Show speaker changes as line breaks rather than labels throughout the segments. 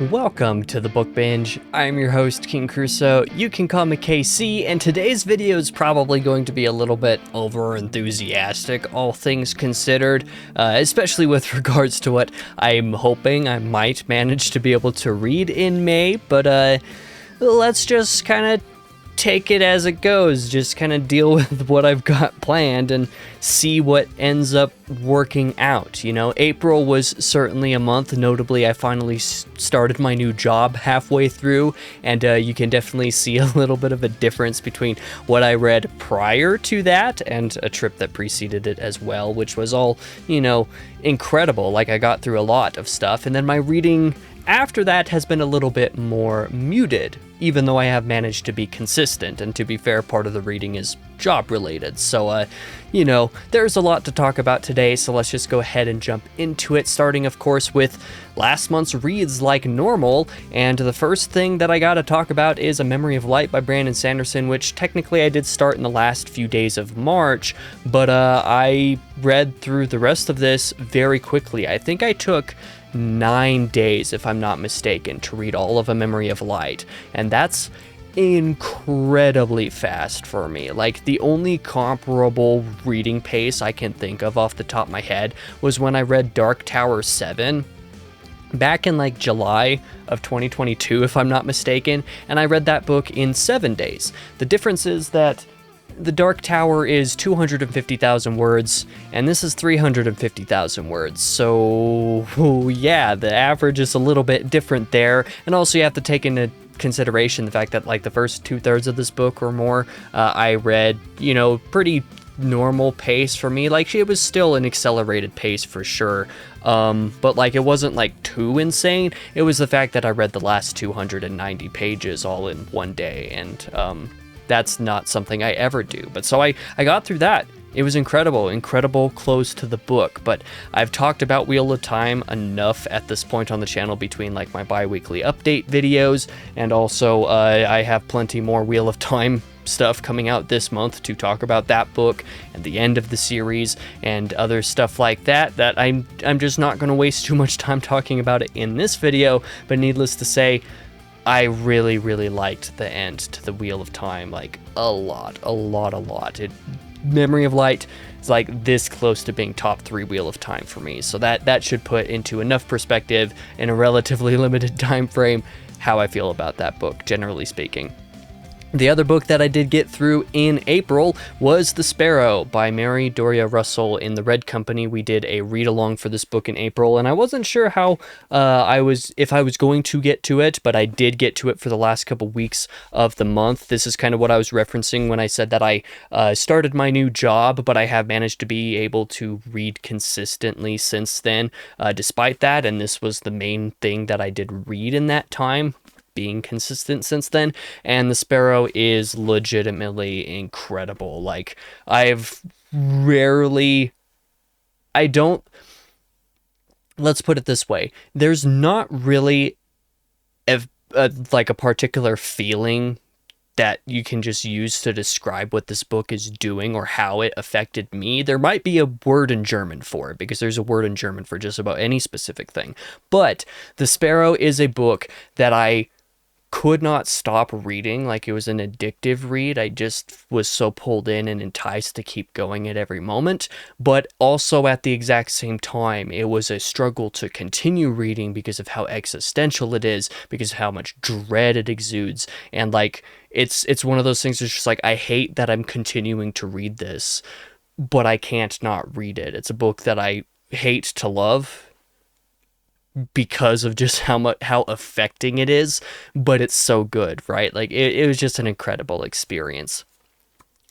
Welcome to the Book Binge. I'm your host, King Crusoe. You can call me KC, and today's video is probably going to be a little bit over-enthusiastic, all things considered, especially with regards to what I'm hoping I might manage to be able to read in May, but let's just kind of take it as it goes, just kind of deal with what I've got planned and see what ends up working out. You know, April was certainly a month. Notably, I finally started my new job halfway through, and you can definitely see a little bit of a difference between what I read prior to that and a trip that preceded it as well, which was all, you know, incredible. Like, I got through a lot of stuff, and then my reading after that has been a little bit more muted, even though I have managed to be consistent, and to be fair, part of the reading is job related. So, you know, there's a lot to talk about today, so let's just go ahead and jump into it, starting, of course, with last month's reads like normal. And the first thing that I gotta talk about is A Memory of Light by Brandon Sanderson, which technically I did start in the last few days of March, but I read through the rest of this very quickly. I think I took 9 days, if I'm not mistaken, to read all of A Memory of Light, and that's incredibly fast for me. Like, the only comparable reading pace I can think of off the top of my head was when I read Dark Tower 7 back in like July of 2022, if I'm not mistaken, and I read that book in 7 days. The difference is that The Dark Tower is 250,000 words, and this is 350,000 words, so yeah, the average is a little bit different there, and also you have to take into consideration the fact that, like, the first 2/3 of this book or more, I read, you know, pretty normal pace for me. Like, it was still an accelerated pace for sure, but like, it wasn't like too insane. It was the fact that I read the last 290 pages all in one day, and that's not something I ever do. But so I got through that. It was incredible close to the book, but I've talked about Wheel of Time enough at this point on the channel between like my bi-weekly update videos, and also I have plenty more Wheel of Time stuff coming out this month to talk about that book and the end of the series and other stuff like that, that I'm just not going to waste too much time talking about it in this video. But needless to say, I really liked the end to the Wheel of Time, like a lot. Memory of Light is like this close to being top 3 Wheel of Time for me, so that should put into enough perspective in a relatively limited time frame how I feel about that book, generally speaking. The other book that I did get through in April was The Sparrow by Mary Doria Russell in the Red Company. We did a read-along for this book in April, and I wasn't sure how if I was going to get to it, but I did get to it for the last couple weeks of the month. This is kind of what I was referencing when I said that I started my new job, but I have managed to be able to read consistently since then, despite that, and this was the main thing that I did read in that time, being consistent since then. And The Sparrow is legitimately incredible. Like, let's put it this way, there's not really like a particular feeling that you can just use to describe what this book is doing or how it affected me. There might be a word in German for it, because there's a word in German for just about any specific thing. But The Sparrow is a book that I could not stop reading. Like, it was an addictive read. I just was so pulled in and enticed to keep going at every moment, but also at the exact same time it was a struggle to continue reading because of how existential it is, because of how much dread it exudes. And like, it's one of those things that's just like, I hate that I'm continuing to read this, but I can't not read it. It's a book that I hate to love because of just how affecting it is, but it's so good, right? Like, it was just an incredible experience.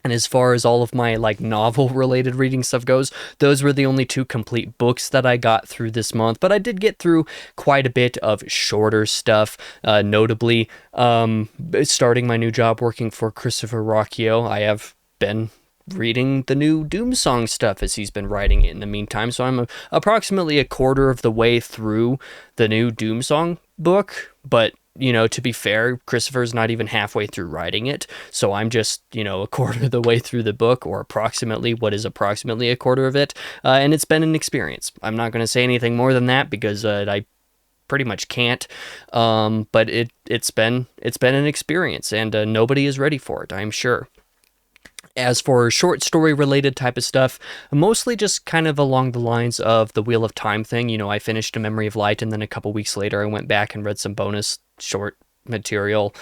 And as far as all of my like novel related reading stuff goes, those were the only 2 complete books that I got through this month, but I did get through quite a bit of shorter stuff, notably starting my new job working for Christopher Rocchio. I have been reading the new Doomsong stuff as he's been writing it in the meantime, so I'm approximately a quarter of the way through the new Doomsong book. But, you know, to be fair, Christopher's not even halfway through writing it, so I'm just, you know, a quarter of the way through the book, or approximately approximately a quarter of it, and it's been an experience. I'm not going to say anything more than that, because I pretty much can't. But it's been an experience, and nobody is ready for it, I'm sure. As for short story related type of stuff, mostly just kind of along the lines of the Wheel of Time thing. You know, I finished A Memory of Light, and then a couple weeks later I went back and read some bonus short material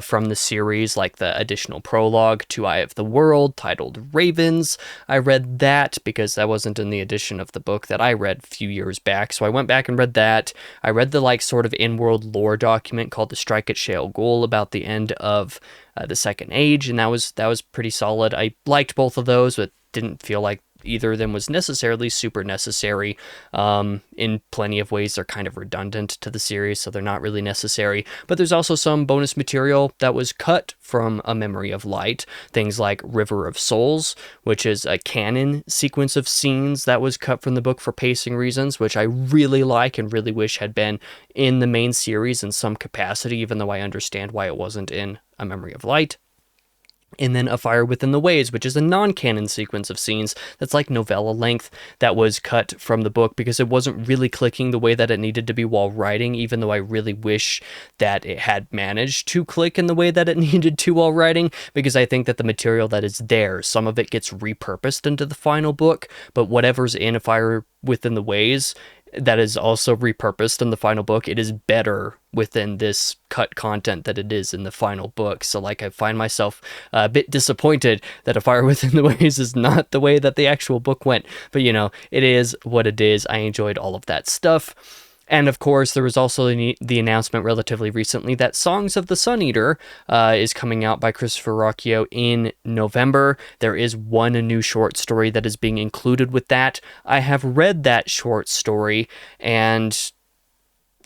from the series, like the additional prologue to Eye of the World titled Ravens. I read that because that wasn't in the edition of the book that I read a few years back, so I went back and read that. I read the like sort of in-world lore document called The Strike at Shale Ghoul about the end of the Second Age, and that was pretty solid. I liked both of those, but didn't feel like either of them was necessarily super necessary. In plenty of ways, they're kind of redundant to the series, so they're not really necessary. But there's also some bonus material that was cut from A Memory of Light. Things like River of Souls, which is a canon sequence of scenes that was cut from the book for pacing reasons, which I really like and really wish had been in the main series in some capacity, even though I understand why it wasn't in A Memory of Light. And then A Fire Within the Waves, which is a non-canon sequence of scenes that's like novella length that was cut from the book because it wasn't really clicking the way that it needed to be while writing, even though I really wish that it had managed to click in the way that it needed to while writing, because I think that the material that is there, some of it gets repurposed into the final book, but whatever's in A Fire Within the Waves that is also repurposed in the final book, it is better within this cut content that it is in the final book. So like I find myself a bit disappointed that A Fire Within the Waves is not the way that the actual book went, but you know, it is what it is. I enjoyed all of that stuff. And of course, there was also the announcement relatively recently that Songs of the Sun Eater is coming out by Christopher Ruocchio in November. There is one new short story that is being included with that. I have read that short story, and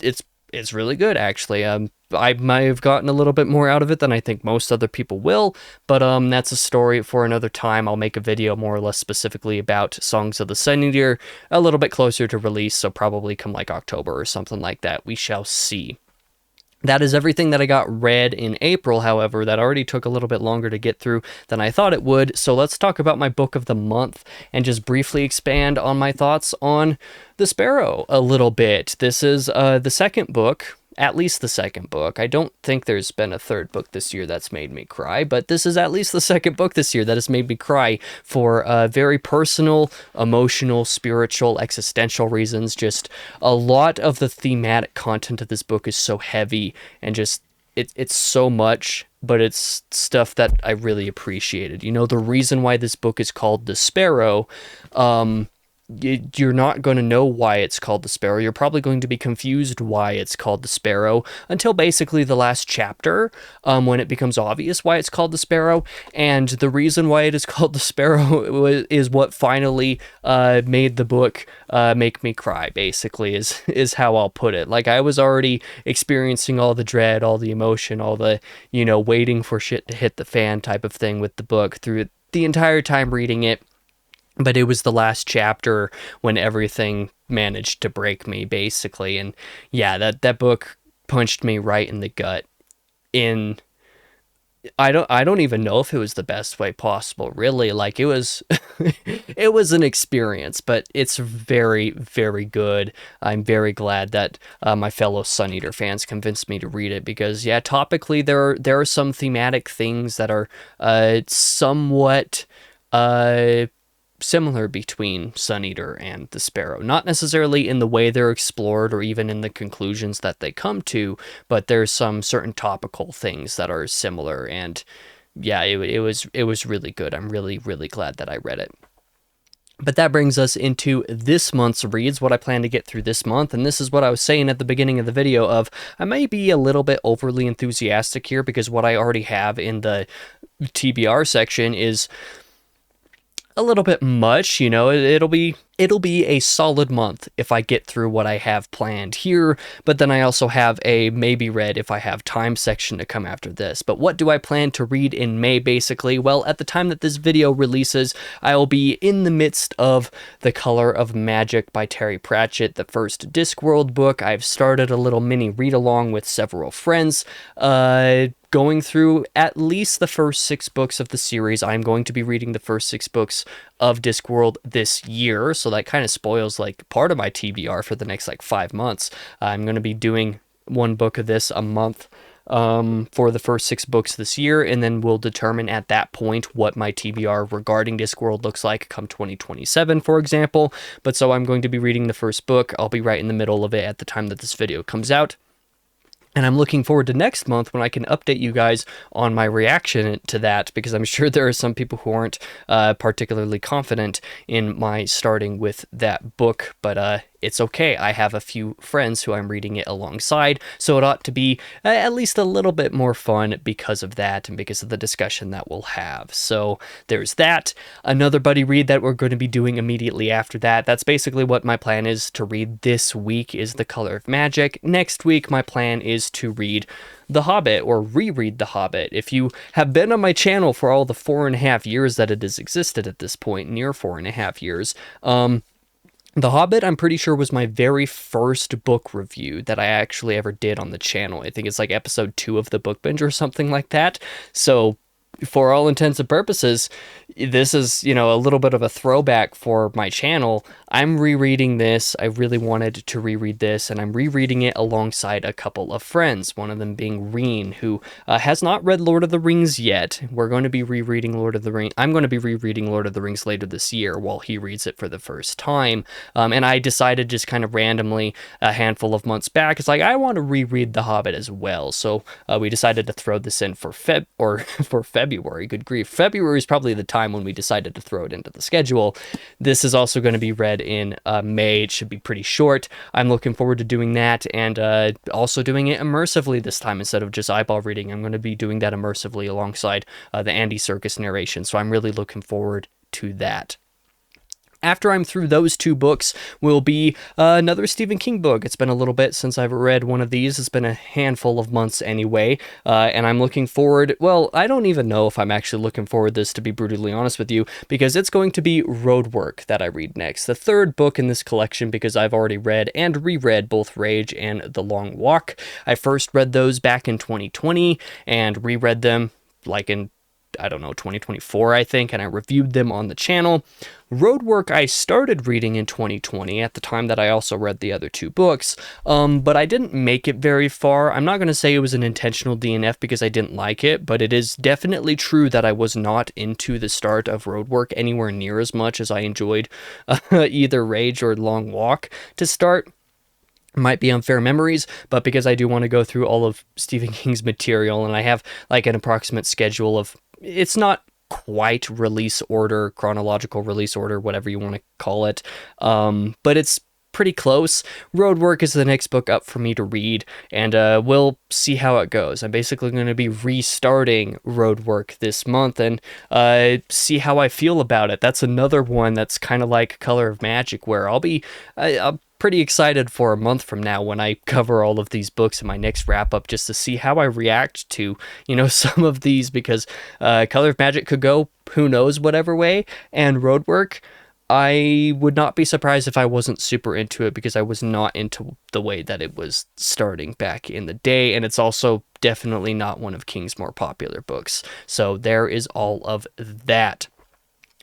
it's really good, actually. I might have gotten a little bit more out of it than I think most other people will, but that's a story for another time. I'll make a video more or less specifically about Songs of the Sun Eater a little bit closer to release, so probably come like October or something like that. We shall see. That is everything that I got read in April, however. That already took a little bit longer to get through than I thought it would, so let's talk about my book of the month and just briefly expand on my thoughts on The Sparrow a little bit. This is the second book, at least the second book. I don't think there's been a third book this year that's made me cry, but this is at least the second book this year that has made me cry for very personal, emotional, spiritual, existential reasons. Just a lot of the thematic content of this book is so heavy, and just it's so much, but it's stuff that I really appreciated. You know, the reason why this book is called The Sparrow, you're not going to know why it's called The Sparrow. You're probably going to be confused why it's called The Sparrow until basically the last chapter, when it becomes obvious why it's called The Sparrow. And the reason why it is called The Sparrow is what finally made the book make me cry, basically, is how I'll put it. Like, I was already experiencing all the dread, all the emotion, all the, you know, waiting for shit to hit the fan type of thing with the book through the entire time reading it. But it was the last chapter when everything managed to break me, basically. And yeah, that book punched me right in the gut. I don't even know if it was the best way possible, really. Like, it was it was an experience, but it's very, very good. I'm very glad that my fellow Sun Eater fans convinced me to read it, because yeah, topically there are some thematic things that are somewhat similar between Sun Eater and The Sparrow. Not necessarily in the way they're explored or even in the conclusions that they come to, but there's some certain topical things that are similar, and yeah, it was really good. I'm really, really glad that I read it. But that brings us into this month's reads, what I plan to get through this month, and this is what I was saying at the beginning of the video of, I may be a little bit overly enthusiastic here, because what I already have in the TBR section is a little bit much. You know, it'll be a solid month if I get through what I have planned here, but then I also have a maybe read if I have time section to come after this. But what do I plan to read in May, basically? Well, at the time that this video releases, I will be in the midst of The Color of Magic by Terry Pratchett, the first Discworld book. I've started a little mini read-along with several friends, going through at least the first 6 books of the series. I'm going to be reading the first 6 books of Discworld this year, so that kind of spoils like part of my TBR for the next like 5 months. I'm going to be doing 1 book of this a month for the first 6 books this year, and then we'll determine at that point what my TBR regarding Discworld looks like come 2027, for example. But so I'm going to be reading the first book. I'll be right in the middle of it at the time that this video comes out. And I'm looking forward to next month when I can update you guys on my reaction to that, because I'm sure there are some people who aren't particularly confident in my starting with that book, but it's okay. I have a few friends who I'm reading it alongside, so it ought to be at least a little bit more fun because of that and because of the discussion that we'll have. So there's that. Another buddy read that we're going to be doing immediately after that. That's basically what my plan is to read this week, is The Color of Magic. Next week, my plan is to read The Hobbit, or reread The Hobbit. If you have been on my channel for all the 4.5 years that it has existed at this point, near 4.5 years, The Hobbit, I'm pretty sure, was my very first book review that I actually ever did on the channel. I think it's like episode 2 of the Book Binge or something like that. So for all intents and purposes, this is, you know, a little bit of a throwback for my channel. I'm rereading this. I really wanted to reread this, and I'm rereading it alongside a couple of friends, one of them being Reen, who has not read Lord of the Rings yet. We're going to be rereading Lord of the Rings. I'm going to be rereading Lord of the Rings later this year while he reads it for the first time. And I decided just kind of randomly a handful of months back, it's like, I want to reread The Hobbit as well. So we decided to throw this in for February. Good grief. February is probably the time when we decided to throw it into the schedule. This is also going to be read in May. It should be pretty short. I'm looking forward to doing that, and also doing it immersively this time instead of just eyeball reading. I'm going to be doing that immersively alongside the Andy Serkis narration, so I'm really looking forward to that. After I'm through those 2 books will be another Stephen King book. It's been a little bit since I've read one of these. It's been a handful of months anyway, and I'm looking forward, well, I don't even know if I'm actually looking forward to this, to be brutally honest with you, because it's going to be Roadwork that I read next, the 3rd book in this collection, because I've already read and reread both Rage and The Long Walk. I first read those back in 2020 and reread them like in, I don't know, 2024, I think, and I reviewed them on the channel. Roadwork I started reading in 2020 at the time that I also read the other 2 books, but I didn't make it very far. I'm not going to say it was an intentional DNF because I didn't like it, but it is definitely true that I was not into the start of Roadwork anywhere near as much as I enjoyed either Rage or Long Walk to start. Might be unfair memories, but because I do want to go through all of Stephen King's material, and I have like an approximate schedule of, it's not quite release order, chronological release order, whatever you want to call it, but it's pretty close. Roadwork is the next book up for me to read, and we'll see how it goes. I'm basically going to be restarting Roadwork this month and see how I feel about it. That's another one that's kind of like Color of Magic, where I'll pretty excited for a month from now when I cover all of these books in my next wrap-up, just to see how I react to, you know, some of these, because Color of Magic could go who knows whatever way, and Roadwork, I would not be surprised if I wasn't super into it, because I was not into the way that it was starting back in the day, and it's also definitely not one of King's more popular books. So there is all of that.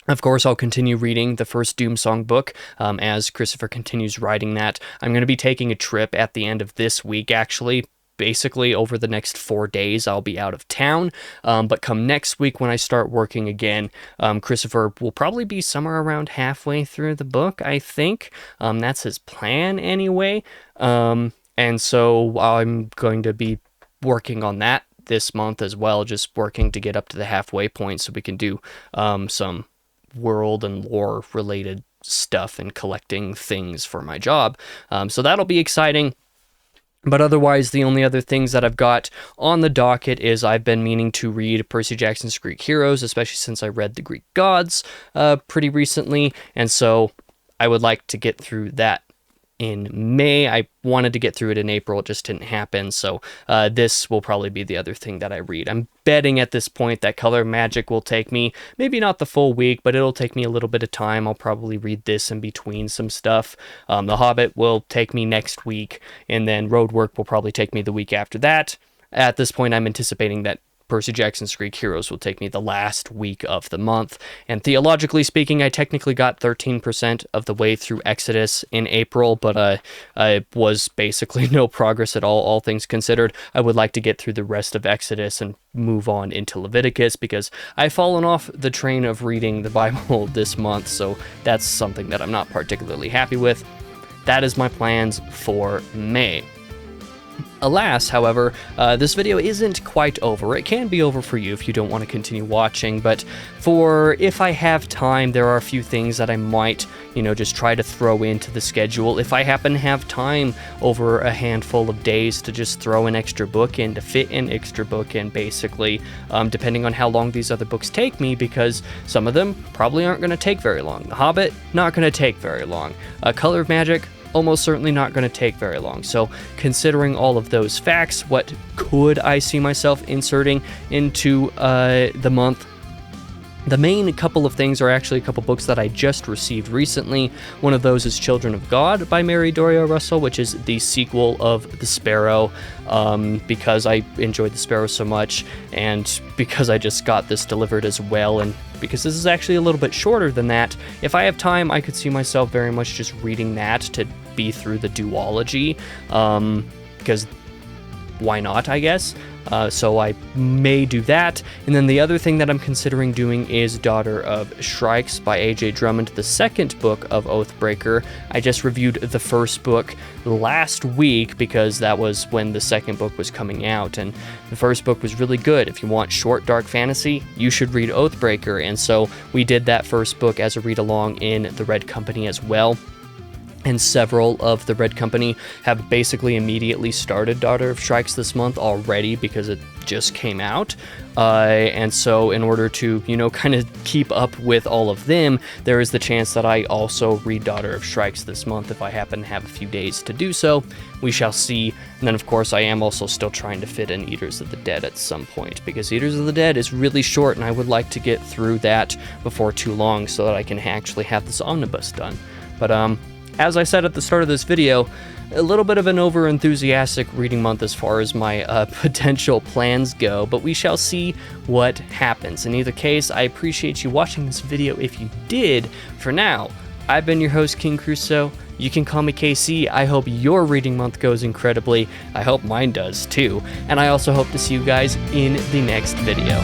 Of course, I'll continue reading the first Doomsong book as Christopher continues writing that. I'm going to be taking a trip at the end of this week, actually. Basically, over the next 4 days, I'll be out of town. But come next week, when I start working again, Christopher will probably be somewhere around halfway through the book, I think. That's his plan anyway. And so I'm going to be working on that this month as well, just working to get up to the halfway point so we can do some world and lore related stuff and collecting things for my job. So that'll be exciting. But otherwise, the only other things that I've got on the docket is I've been meaning to read Percy Jackson's Greek Heroes, especially since I read The Greek Gods pretty recently. And so I would like to get through that in May. I wanted to get through it in April, it just didn't happen, so this will probably be the other thing that I read. I'm betting at this point that Color of Magic will take me, maybe not the full week, but it'll take me a little bit of time. I'll probably read this in between some stuff. The Hobbit will take me next week, and then Roadwork will probably take me the week after that. At this point, I'm anticipating that Percy Jackson's Greek Heroes will take me the last week of the month, and theologically speaking, I technically got 13% of the way through Exodus in April, but it was basically no progress at all things considered. I would like to get through the rest of Exodus and move on into Leviticus, because I've fallen off the train of reading the Bible this month, so that's something that I'm not particularly happy with. That is my plans for May. Alas, however, this video isn't quite over. It can be over for you if you don't want to continue watching, but if I have time, there are a few things that I might, just try to throw into the schedule. If I happen to have time over a handful of days to just throw an extra book in, to fit an extra book in, basically, depending on how long these other books take me, because some of them probably aren't going to take very long. The Hobbit, not going to take very long. Color of Magic, almost certainly not going to take very long. So considering all of those facts, what could I see myself inserting into the month? The main couple of things are actually a couple books that I just received recently. One of those is Children of God by Mary Doria Russell, which is the sequel of The Sparrow, because I enjoyed The Sparrow so much, and because I just got this delivered as well, and because this is actually a little bit shorter than that. If I have time, I could see myself very much just reading that to be through the duology, because why not, I guess? So I may do that. And then the other thing that I'm considering doing is Daughter of Shrikes by A.J. Drummond, the second book of Oathbreaker. I just reviewed the first book last week because that was when the second book was coming out, and the first book was really good. If you want short, dark fantasy, you should read Oathbreaker, and so we did that first book as a read-along in the Red Company as well. And several of the Red Company have basically immediately started Daughter of Shrikes this month already because it just came out. And so in order to, kind of keep up with all of them, there is the chance that I also read Daughter of Shrikes this month if I happen to have a few days to do so. We shall see. And then, of course, I am also still trying to fit in Eaters of the Dead at some point, because Eaters of the Dead is really short, and I would like to get through that before too long so that I can actually have this omnibus done. But, as I said at the start of this video, a little bit of an over-enthusiastic reading month as far as my potential plans go, but we shall see what happens. In either case, I appreciate you watching this video if you did. For now, I've been your host, King Crusoe. You can call me KC. I hope your reading month goes incredibly. I hope mine does too. And I also hope to see you guys in the next video.